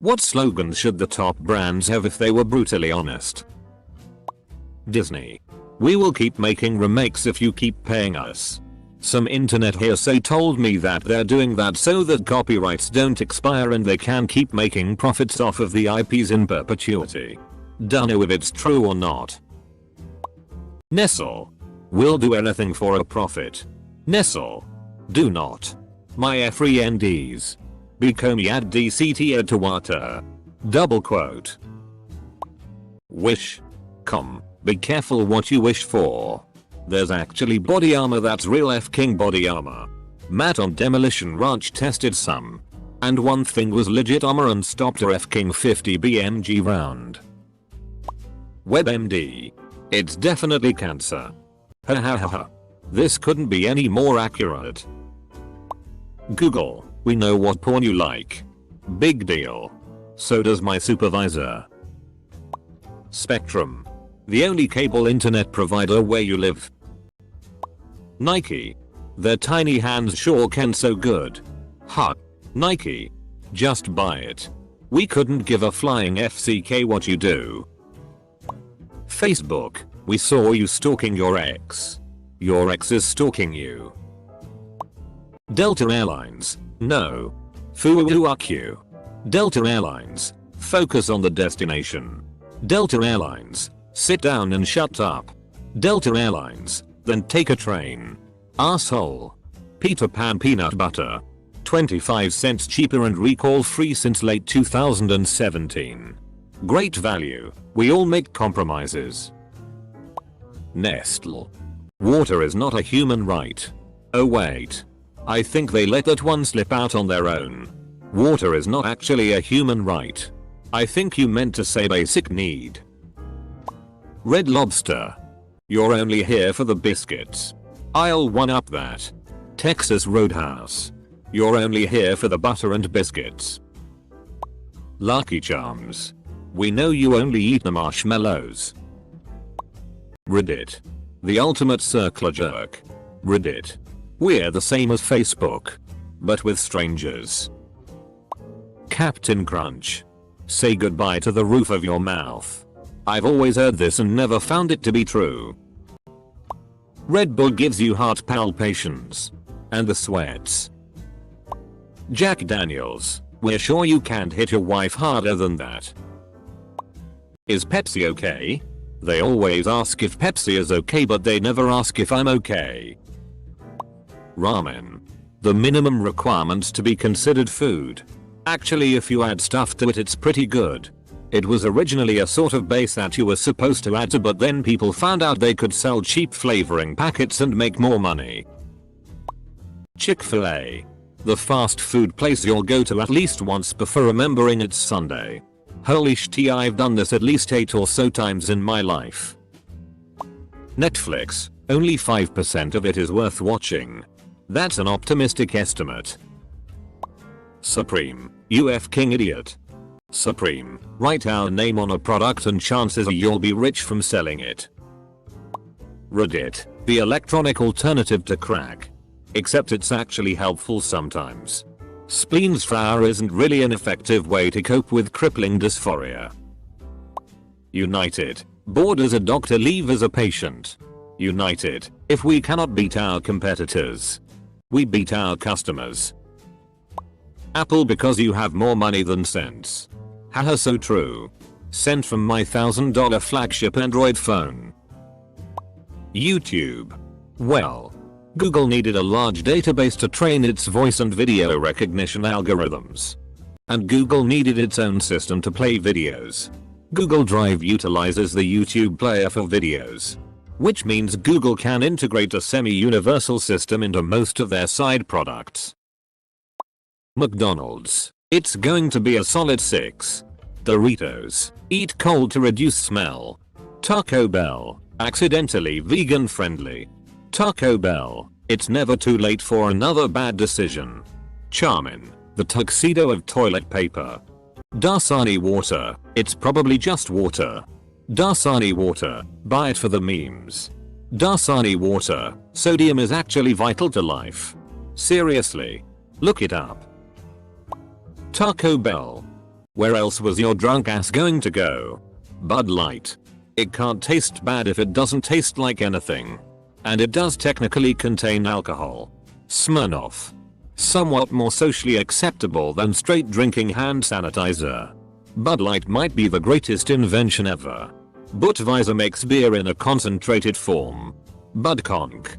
What slogans should the top brands have if they were brutally honest? Disney. We will keep making remakes if you keep paying us. Some internet hearsay told me that they're doing that so that copyrights don't expire and they can keep making profits off of the IPs in perpetuity. Don't know if it's true or not. Nestle. We'll do anything for a profit. Nestle. Do not. My friends. Become yad DCT to water. Double quote. Wish. Come. Be careful what you wish for. There's actually body armor that's real F-King body armor. Matt on Demolition Ranch tested some. And one thing was legit armor and stopped a F-King 50 BMG round. WebMD. It's definitely cancer. Ha ha ha ha. This couldn't be any more accurate. Google. We know what porn you like. Big deal. So does my supervisor. Spectrum. The only cable internet provider where you live. Nike. Their tiny hands sure can so good. Ha. Nike. Just buy it. We couldn't give a flying FCK what you do. Facebook. We saw you stalking your ex. Your ex is stalking you. Delta Airlines. No. Fuck you. Delta Airlines. Focus on the destination. Delta Airlines. Sit down and shut up. Delta Airlines. Then take a train. Asshole. Peter Pan peanut butter. 25 cents cheaper and recall free since late 2017. Great value. We all make compromises. Nestle. Water is not a human right. Oh wait. I think they let that one slip out on their own. Water is not actually a human right. I think you meant to say basic need. Red Lobster. You're only here for the biscuits. I'll one up that. Texas Roadhouse. You're only here for the butter and biscuits. Lucky Charms. We know you only eat the marshmallows. Reddit. The ultimate circular jerk. Reddit. We're the same as Facebook. But with strangers. Captain Crunch. Say goodbye to the roof of your mouth. I've always heard this and never found it to be true. Red Bull gives you heart palpitations. And the sweats. Jack Daniels. We're sure you can't hit your wife harder than that. Is Pepsi okay? They always ask if Pepsi is okay but they never ask if I'm okay. Ramen. The minimum requirements to be considered food. Actually if you add stuff to it it's pretty good. It was originally a sort of base that you were supposed to add to but then people found out they could sell cheap flavoring packets and make more money. Chick-fil-A. The fast food place you'll go to at least once before remembering it's Sunday. Holy shit, I've done this at least 8 or so times in my life. Netflix. Only 5% of it is worth watching. That's an optimistic estimate. Supreme. You F-King idiot. Supreme. Write our name on a product and chances are you'll be rich from selling it. Reddit. The electronic alternative to crack. Except it's actually helpful sometimes. Spleen's flour isn't really an effective way to cope with crippling dysphoria. United. Bored as a doctor, leave as a patient. United. If we cannot beat our competitors, we beat our customers. Apple because you have more money than sense. Haha, so true. Sent from my $1,000 flagship Android phone. YouTube. Well, Google needed a large database to train its voice and video recognition algorithms. And Google needed its own system to play videos. Google Drive utilizes the YouTube player for videos. Which means Google can integrate a semi-universal system into most of their side products. McDonald's. It's going to be a solid 6. Doritos. Eat cold to reduce smell. Taco Bell. Accidentally vegan friendly. Taco Bell. It's never too late for another bad decision. Charmin. The tuxedo of toilet paper. Dasani water. It's probably just water. Dasani water. Buy it for the memes. Dasani water. Sodium is actually vital to life. Seriously. Look it up. Taco Bell. Where else was your drunk ass going to go? Bud Light. It can't taste bad if it doesn't taste like anything. And it does technically contain alcohol. Smirnoff. Somewhat more socially acceptable than straight drinking hand sanitizer. Bud Light might be the greatest invention ever. Budweiser makes beer in a concentrated form. Bud Conk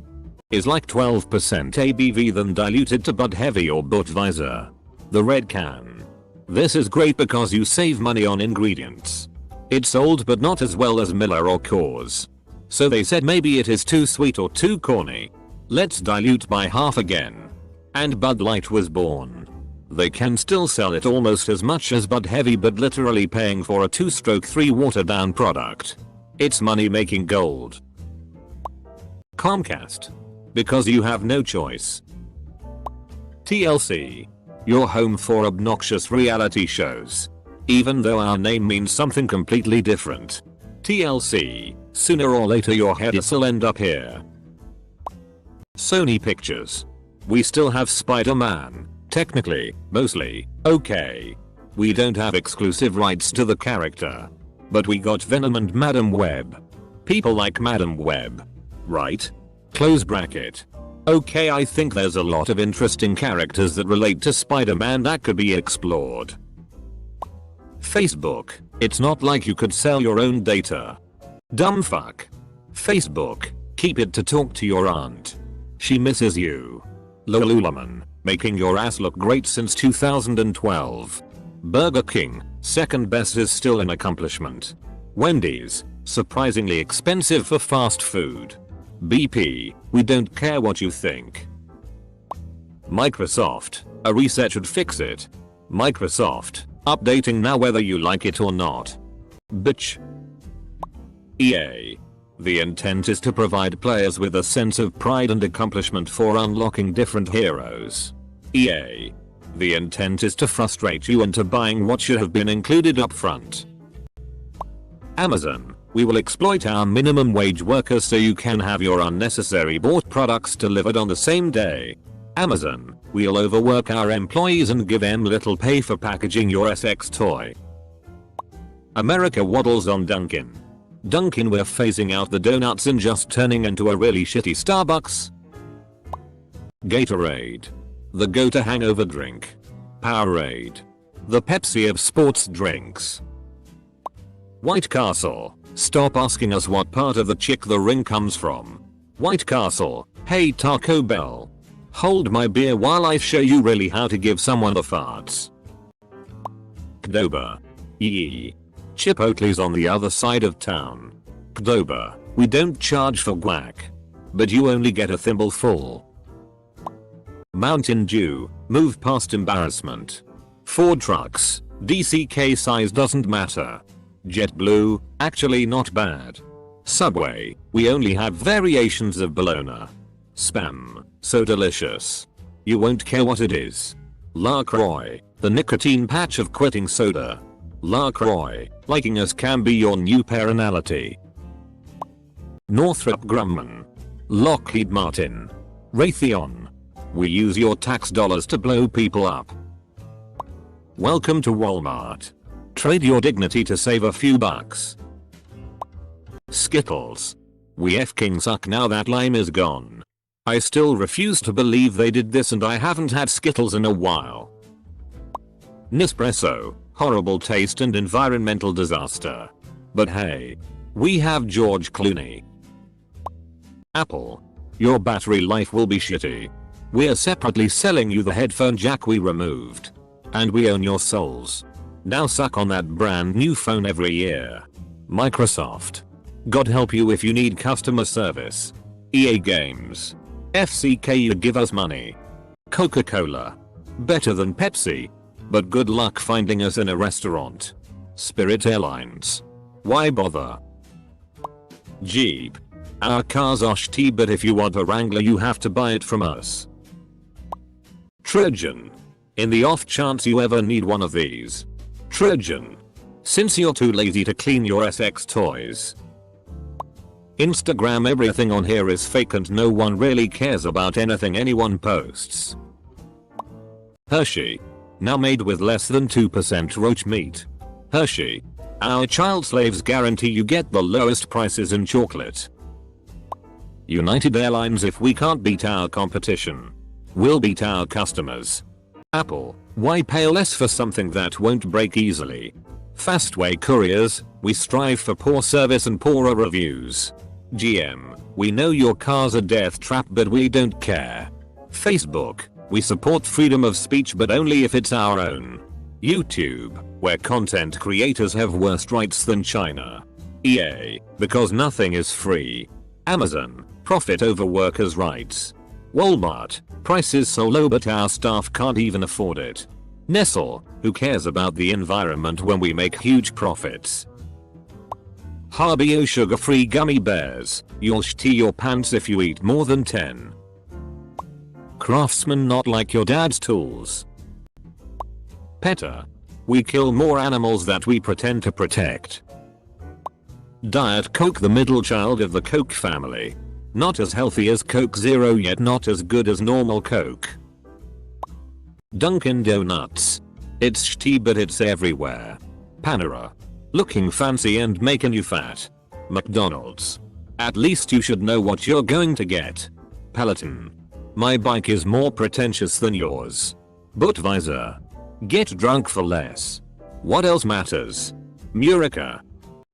is like 12% ABV than diluted to Bud Heavy or Budweiser. The red can. This is great because you save money on ingredients. It's old but not as well as Miller or Coors. So they said maybe it is too sweet or too corny. Let's dilute by half again. And Bud Light was born. They can still sell it almost as much as Bud Heavy but literally paying for a 2-stroke 3 watered down product. It's money making gold. Comcast. Because you have no choice. TLC. Your home for obnoxious reality shows. Even though our name means something completely different. TLC. Sooner or later your head'll end up here. Sony Pictures. We still have Spider-Man. Technically, mostly, okay. We don't have exclusive rights to the character. But we got Venom and Madam Web. People like Madam Web. Right? Close bracket. Okay, I think there's a lot of interesting characters that relate to Spider-Man that could be explored. Facebook. It's not like you could sell your own data. Dumb fuck. Facebook. Keep it to talk to your aunt. She misses you. Lululemon. Making your ass look great since 2012. Burger King. Second best is still an accomplishment. Wendy's. Surprisingly expensive for fast food. BP. We don't care what you think. Microsoft. A reset should fix it. Microsoft. Updating now whether you like it or not. Bitch. EA. The intent is to provide players with a sense of pride and accomplishment for unlocking different heroes. EA. The intent is to frustrate you into buying what should have been included up front. Amazon. We will exploit our minimum wage workers so you can have your unnecessary bought products delivered on the same day. Amazon. We'll overwork our employees and give them little pay for packaging your SX toy. America waddles on Dunkin'. Dunkin', we're phasing out the donuts and just turning into a really shitty Starbucks. Gatorade. The go-to hangover drink. Powerade. The Pepsi of sports drinks. White Castle. Stop asking us what part of the chick the ring comes from. White Castle. Hey Taco Bell. Hold my beer while I show you really how to give someone the farts. Qdoba. Yee. Chipotle's on the other side of town. Qdoba. We don't charge for guac. But you only get a thimbleful. Mountain Dew. Move past embarrassment. Ford trucks. DCK size doesn't matter. JetBlue. Actually not bad. Subway. We only have variations of bologna. Spam. So delicious. You won't care what it is. LaCroix. The nicotine patch of quitting soda. LaCroix. Liking us can be your new personality. Northrop Grumman. Lockheed Martin. Raytheon. We use your tax dollars to blow people up. Welcome to Walmart. Trade your dignity to save a few bucks. Skittles. We f***ing suck now that lime is gone. I still refuse to believe they did this and I haven't had Skittles in a while. Nespresso. Horrible taste and environmental disaster. But hey. We have George Clooney. Apple. Your battery life will be shitty. We're separately selling you the headphone jack we removed. And we own your souls. Now suck on that brand new phone every year. Microsoft. God help you if you need customer service. EA Games. FCK, you give us money. Coca-Cola. Better than Pepsi. But good luck finding us in a restaurant. Spirit Airlines. Why bother? Jeep. Our cars are shitty, but if you want a Wrangler you have to buy it from us. Trojan. In the off chance you ever need one of these. Trojan. Since you're too lazy to clean your SX toys. Instagram. Everything on here is fake and no one really cares about anything anyone posts. Hershey. now made with less than 2% roach meat. Hershey. Our child slaves guarantee you get the lowest prices in chocolate. United Airlines. If we can't beat our competition, we'll beat our customers. Apple. Why pay less for something that won't break easily? Fastway Couriers. We strive for poor service and poorer reviews. GM. We know your car's a death trap but we don't care. Facebook. We support freedom of speech but only if it's our own. YouTube. Where content creators have worse rights than China. EA. Because nothing is free. Amazon. Profit over workers' rights. Walmart. Prices so low but our staff can't even afford it. Nestle. Who cares about the environment when we make huge profits? Harbio sugar-free gummy bears. You'll shit your pants if you eat more than 10. Craftsman. Not like your dad's tools. PETA. We kill more animals that we pretend to protect. Diet Coke. The middle child of the Coke family. Not as healthy as Coke Zero yet not as good as normal Coke. Dunkin' Donuts. It's shitty but it's everywhere. Panera. Looking fancy and making you fat. McDonald's. At least you should know what you're going to get. Peloton. My bike is more pretentious than yours. Budweiser. Get drunk for less. What else matters? Murica.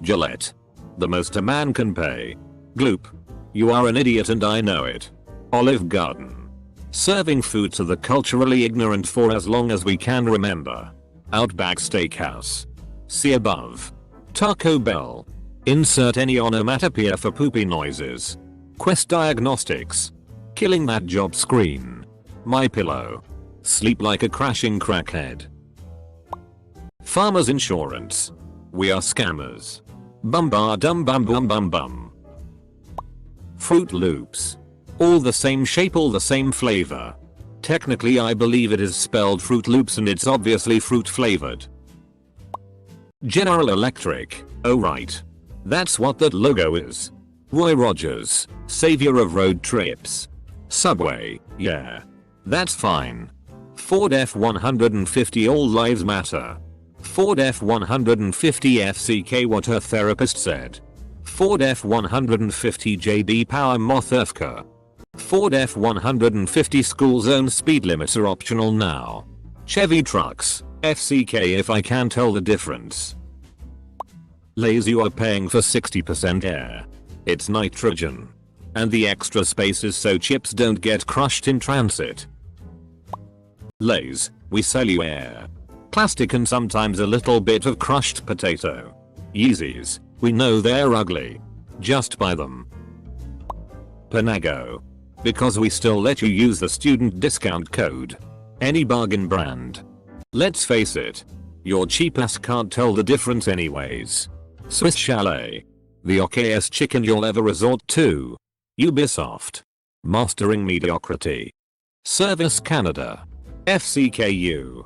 Gillette. The most a man can pay. Gloop. You are an idiot and I know it. Olive Garden. Serving food to the culturally ignorant for as long as we can remember. Outback Steakhouse. See above. Taco Bell. Insert any onomatopoeia for poopy noises. Quest Diagnostics. Killing that job screen. My Pillow. Sleep like a crashing crackhead. Farmers Insurance. We are scammers. Bum ba dum bum bum bum bum. Fruit Loops. All the same shape, all the same flavor. Technically I believe it is spelled Fruit Loops and it's obviously fruit flavored. General Electric. Oh right. That's what that logo is. Roy Rogers. Savior of road trips. Subway. Yeah. That's fine. Ford F-150. All lives matter. Ford F-150 FCK. What her therapist said. Ford F-150 JD Power Moth FK. Ford F-150 school zone speed limits are optional now. Chevy trucks. FCK. If I can tell the difference. Lay's. You are paying for 60% air. It's nitrogen. And the extra space is so chips don't get crushed in transit. Lay's. We sell you air. Plastic and sometimes a little bit of crushed potato. Yeezys. We know they're ugly. Just buy them. Panago. Because we still let you use the student discount code. Any bargain brand. Let's face it. Your cheap ass can't tell the difference anyways. Swiss Chalet. The okayest chicken you'll ever resort to. Ubisoft. Mastering mediocrity. Service Canada. FCKU.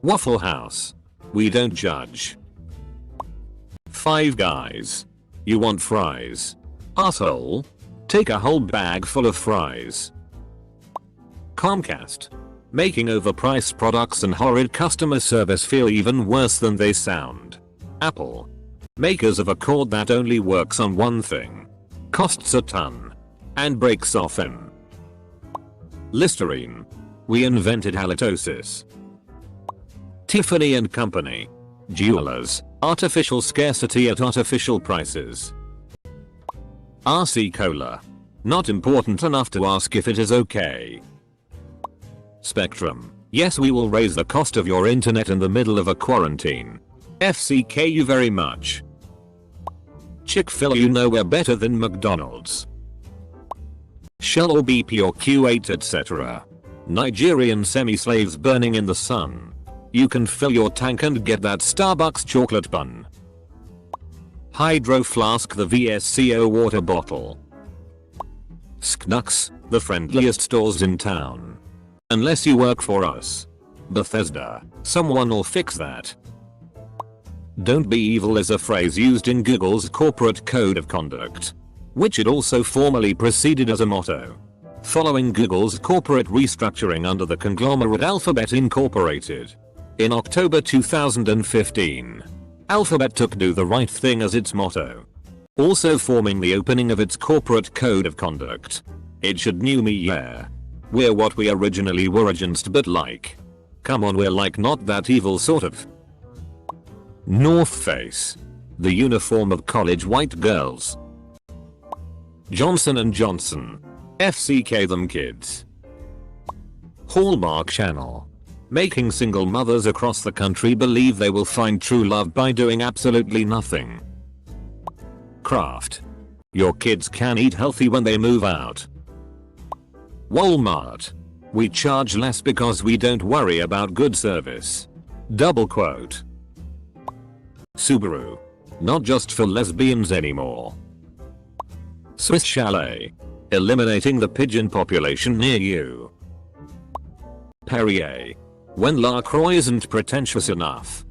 Waffle House. We don't judge. Five Guys. You want fries? Asshole. Take a whole bag full of fries. Comcast. Making overpriced products and horrid customer service feel even worse than they sound. Apple. Makers of a cord that only works on one thing. Costs a ton. And breaks often. Listerine. We invented halitosis. Tiffany and Company. Jewelers. Artificial scarcity at artificial prices. RC Cola. Not important enough to ask if it is okay. Spectrum. Yes, we will raise the cost of your internet in the middle of a quarantine. FCK you very much. Chick-fil-A. You know we're better than McDonald's. Shell or BP or Q8 etc. Nigerian semi-slaves burning in the sun. You can fill your tank and get that Starbucks chocolate bun. Hydro Flask. The VSCO water bottle. Sknux. The friendliest stores in town. Unless you work for us. Bethesda. Someone will fix that. Don't be evil is a phrase used in Google's corporate code of conduct, which it also formally preceded as a motto. following Google's corporate restructuring under the conglomerate Alphabet Incorporated. In October 2015, Alphabet took "Do the Right Thing" as its motto, also forming the opening of its corporate code of conduct. It should knew me, yeah. We're what we originally were against, but like, come on, we're like not that evil sort of. North Face, the uniform of college white girls. Johnson & Johnson, FCK them kids. Hallmark Channel, making single mothers across the country believe they will find true love by doing absolutely nothing. Kraft, your kids can eat healthy when they move out. Walmart, we charge less because we don't worry about good service. Double quote. Subaru, not just for lesbians anymore. Swiss Chalet, eliminating the pigeon population near you. Perrier, when LaCroix isn't pretentious enough.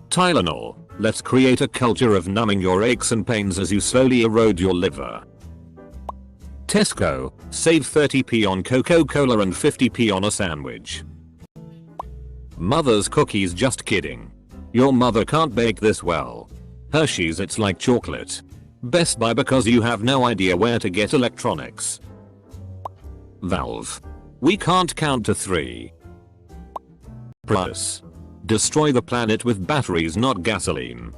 Tylenol, let's create a culture of numbing your aches and pains as you slowly erode your liver. Tesco, save 30p on Coca-Cola and 50p on a sandwich. Mother's cookies, just kidding. Your mother can't bake this well. Hershey's, it's like chocolate. Best Buy, because you have no idea where to get electronics. Valve, we can't count to 3. Prius, destroy the planet with batteries, not gasoline.